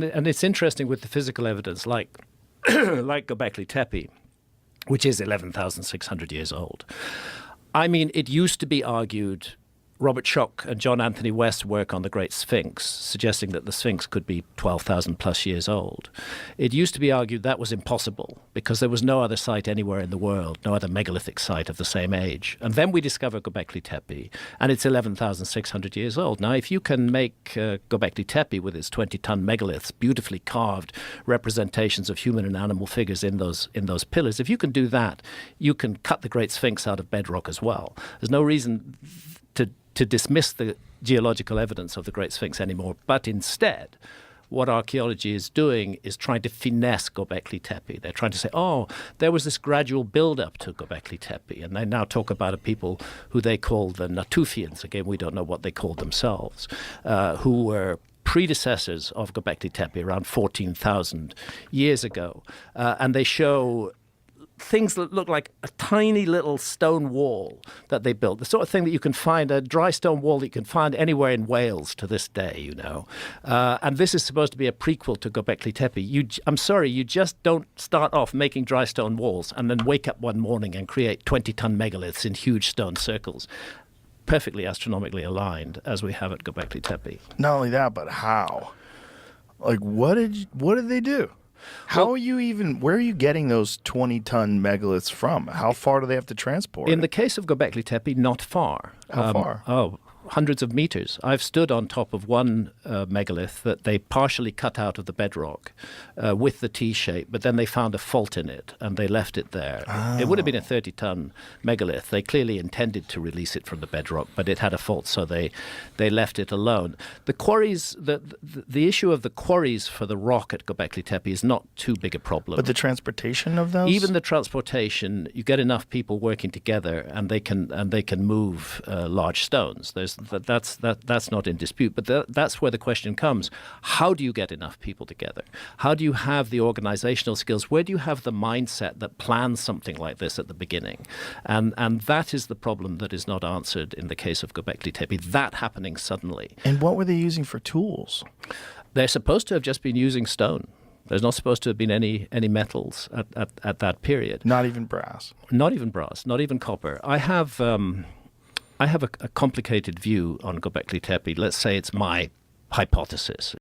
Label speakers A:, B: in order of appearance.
A: And it's interesting with the physical evidence, like like Gobekli Tepe, which is 11,600 years old. I mean, it used to be argued. Robert Schoch and John Anthony West's work on the Great Sphinx, suggesting that the Sphinx could be 12,000 plus years old. It used to be argued that was impossible because there was no other site anywhere in the world, no other megalithic site of the same age. And then we discover Gobekli Tepe, and it's 11,600 years old. Now, if you can make Gobekli Tepe with its 20-ton megaliths, beautifully carved representations of human and animal figures in those pillars, if you can do that, you can cut the Great Sphinx out of bedrock as well. There's no reason to dismiss the geological evidence of the Great Sphinx anymore, but instead, what archaeology is doing is trying to finesse Gobekli Tepe. They're trying to say, oh, there was this gradual build-up to Gobekli Tepe, and they now talk about a people who they call the Natufians. Again, we don't know what they called themselves, who were predecessors of Gobekli Tepe around 14,000 years ago. And they show things that look like a tiny little stone wall that they built, the sort of thing that you can find, a dry stone wall that you can find anywhere in Wales to this day, you know. And this is supposed to be a prequel to Gobekli Tepe. I'm sorry, you just don't start off making dry stone walls and then wake up one morning and create 20-ton megaliths in huge stone circles, perfectly astronomically aligned, as we have at Gobekli Tepe.
B: Not only that, but how? Like, what did they do? How are you even, where are you getting those 20-ton megaliths from? How far do they have to transport?
A: In the case of Gobekli Tepe, not far.
B: How far?
A: Oh, hundreds of meters. I've stood on top of one megalith that they partially cut out of the bedrock with the T-shape, but then they found a fault in it and they left it there. Oh. It would have been a 30-ton megalith. They clearly intended to release it from the bedrock, but it had a fault, so they left it alone. The quarries, the issue of the quarries for the rock at Gobekli Tepe is not too big a problem.
B: But the transportation of those?
A: Even the transportation, you get enough people working together, and they can move large stones. That's not in dispute. But that's where the question comes: how do you get enough people together? How do you have the organizational skills? Where do you have the mindset that plans something like this at the beginning? And that is the problem that is not answered in the case of Gobekli Tepe. That happening suddenly.
B: And what were they using for tools?
A: They're supposed to have just been using stone. There's not supposed to have been any metals at that period.
B: Not even brass.
A: Not even brass. Not even copper. I have a complicated view on Gobekli Tepe. Let's say it's my hypothesis.